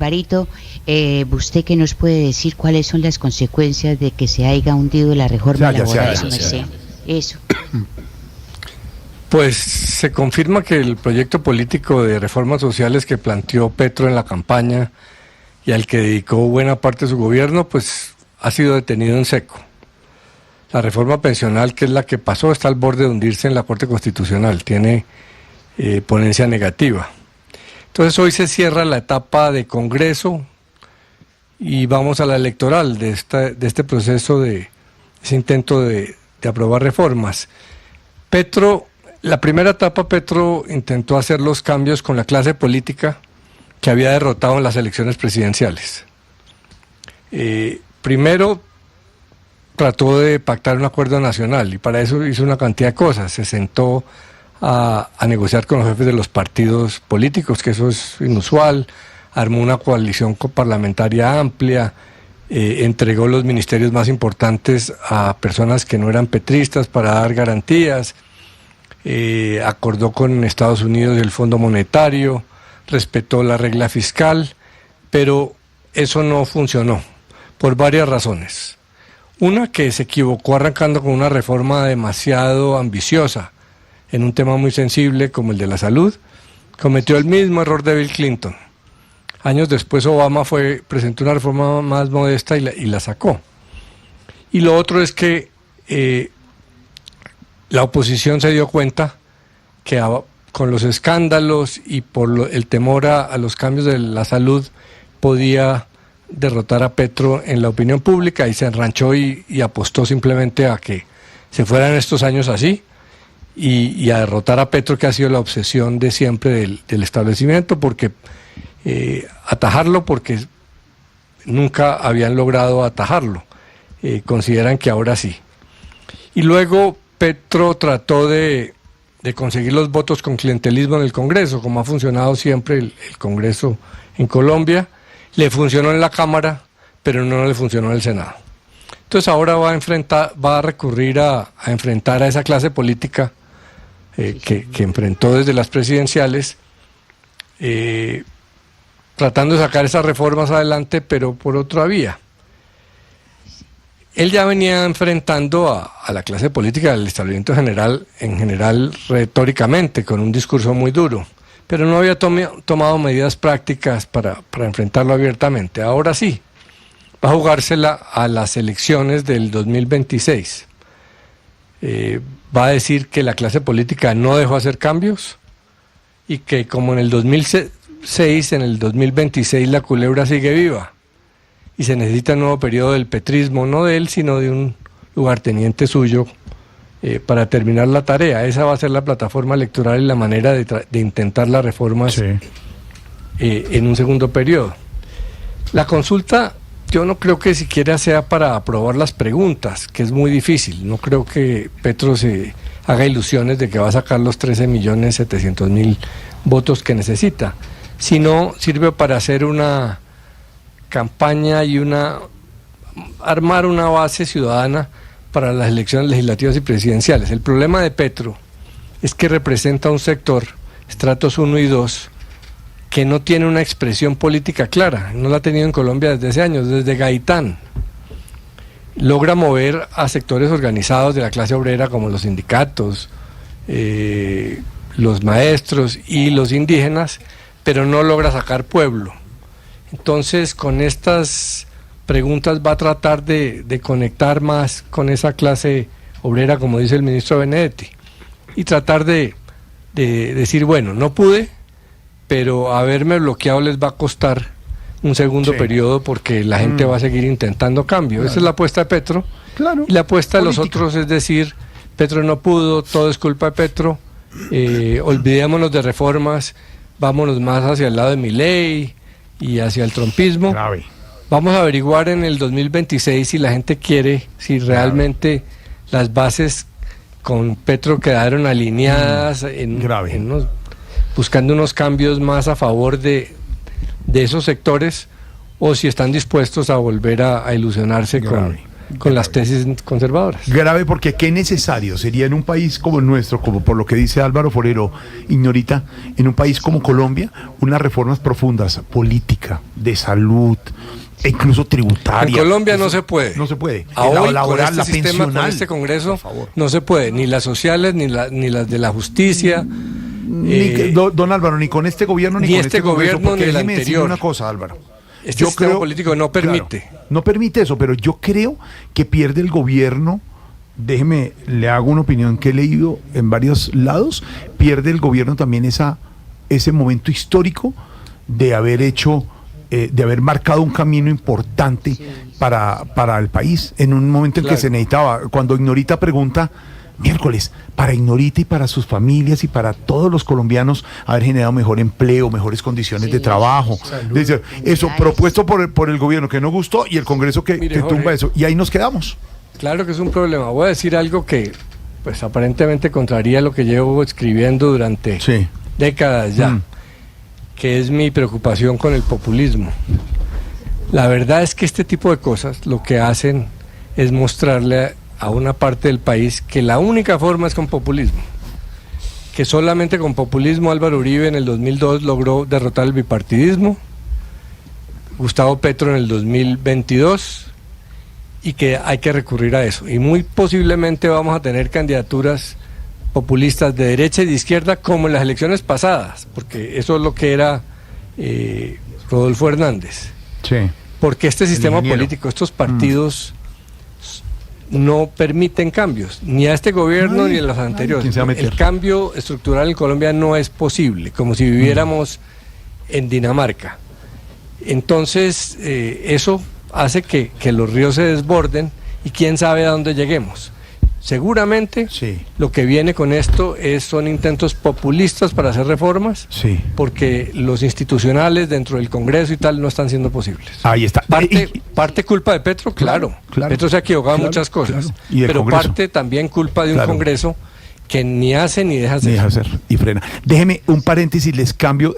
Barito, ¿usted qué nos puede decir cuáles son las consecuencias de que se haya hundido la reforma laboral, su merced? Eso. Pues se confirma que el proyecto político de reformas sociales que planteó Petro en la campaña y al que dedicó buena parte de su gobierno, pues ha sido detenido en seco. La reforma pensional, que es la que pasó, está al borde de hundirse en la Corte Constitucional, tiene ponencia negativa. Entonces hoy se cierra la etapa de Congreso y vamos a la electoral de este proceso, de ese intento de aprobar reformas. La primera etapa Petro intentó hacer los cambios con la clase política que había derrotado en las elecciones presidenciales. Primero trató de pactar un acuerdo nacional y para eso hizo una cantidad de cosas. Se sentó a negociar con los jefes de los partidos políticos, que eso es inusual, armó una coalición parlamentaria amplia, entregó los ministerios más importantes a personas que no eran petristas para dar garantías, acordó con Estados Unidos el Fondo Monetario, respetó la regla fiscal, pero eso no funcionó por varias razones. Una, que se equivocó arrancando con una reforma demasiado ambiciosa en un tema muy sensible como el de la salud. Cometió el mismo error de Bill Clinton. Años después Obama presentó una reforma más modesta y la sacó. Y lo otro es que la oposición se dio cuenta que con los escándalos y por el temor a los cambios de la salud podía derrotar a Petro en la opinión pública y se enranchó y apostó simplemente a que se fueran estos años así y a derrotar a Petro, que ha sido la obsesión de siempre del establecimiento, porque atajarlo, porque nunca habían logrado atajarlo. Consideran que ahora sí. Y luego Petro trató de conseguir los votos con clientelismo en el Congreso, como ha funcionado siempre el Congreso en Colombia. Le funcionó en la Cámara, pero no le funcionó en el Senado. Entonces ahora va a recurrir a enfrentar a esa clase política que enfrentó desde las presidenciales, tratando de sacar esas reformas adelante, pero por otra vía. Él ya venía enfrentando a la clase política del establecimiento en general retóricamente, con un discurso muy duro, pero no había tomado medidas prácticas para enfrentarlo abiertamente. Ahora sí, va a jugársela a las elecciones del 2026. Va a decir que la clase política no dejó hacer cambios y que como en el 2006, en el 2026 la culebra sigue viva y se necesita un nuevo periodo del petrismo, no de él, sino de un lugarteniente suyo, para terminar la tarea. Esa va a ser la plataforma electoral y la manera de intentar las reformas en un segundo periodo. La consulta, yo no creo que siquiera sea para aprobar las preguntas, que es muy difícil. No creo que Petro se haga ilusiones de que va a sacar los 13.700.000 votos que necesita, sino sirve para hacer una campaña y armar una base ciudadana para las elecciones legislativas y presidenciales. El problema de Petro es que representa un sector, estratos 1 y 2, que no tiene una expresión política clara. No la ha tenido en Colombia desde hace años, desde Gaitán. Logra mover a sectores organizados de la clase obrera como los sindicatos, los maestros y los indígenas, pero no logra sacar pueblo. Entonces, con estas preguntas va a tratar de conectar más con esa clase obrera, como dice el ministro Benedetti, y tratar de decir, bueno, no pude, pero haberme bloqueado les va a costar un segundo periodo porque la gente va a seguir intentando cambio. Claro. Esa es la apuesta de Petro. Claro. Y la apuesta de los otros es decir, Petro no pudo, todo es culpa de Petro, olvidémonos de reformas, vámonos más hacia el lado de Milei y hacia el trumpismo. Grave. Vamos a averiguar en el 2026 si la gente quiere, si realmente las bases con Petro quedaron alineadas buscando unos cambios más a favor de esos sectores, o si están dispuestos a volver a ilusionarse con las tesis conservadoras. Grave, porque qué necesario sería en un país como el nuestro, como por lo que dice Álvaro Forero, Ignorita, en un país como Colombia, unas reformas profundas, política, de salud, e incluso tributaria. En Colombia no se puede. No se puede. Hoy, laboral, con este la sistema, pensional. con este Congreso, no se puede. Ni las sociales, ni las de la justicia. Don Álvaro, ni con este gobierno, ni con este gobierno, Congreso, porque ni el déjeme decirle anterior. una cosa, Álvaro. Este sistema político no permite. Claro, no permite eso, pero yo creo que pierde el gobierno. Déjeme, le hago una opinión que he leído en varios lados. Pierde el gobierno también ese momento histórico de haber hecho, de haber marcado un camino importante para el país en un momento en que se necesitaba. Cuando Ignorita pregunta, miércoles, para Ignorita y para sus familias y para todos los colombianos haber generado mejor empleo, mejores condiciones de trabajo. Dice, eso propuesto por el gobierno que no gustó y el Congreso que tumba eso. Y ahí nos quedamos. Claro que es un problema. Voy a decir algo que pues aparentemente contraría lo que llevo escribiendo durante décadas ya, que es mi preocupación con el populismo. La verdad es que este tipo de cosas lo que hacen es mostrarle a una parte del país que la única forma es con populismo, que solamente con populismo Álvaro Uribe en el 2002 logró derrotar el bipartidismo, Gustavo Petro en el 2022, y que hay que recurrir a eso, y muy posiblemente vamos a tener candidaturas populistas de derecha y de izquierda como en las elecciones pasadas, porque eso es lo que era Rodolfo Hernández, porque este sistema político, estos partidos no permiten cambios, ni a este gobierno ni a los anteriores. El cambio estructural en Colombia no es posible, como si viviéramos en Dinamarca. Entonces, eso hace que los ríos se desborden y quién sabe a dónde lleguemos. Seguramente lo que viene con esto son intentos populistas para hacer reformas, porque los institucionales dentro del Congreso y tal no están siendo posibles. Ahí está. Parte culpa de Petro, claro. Petro se ha equivocado en muchas cosas, pero parte también culpa de un Congreso que ni hace ni deja hacer. Y frena. Déjeme un paréntesis, les cambio.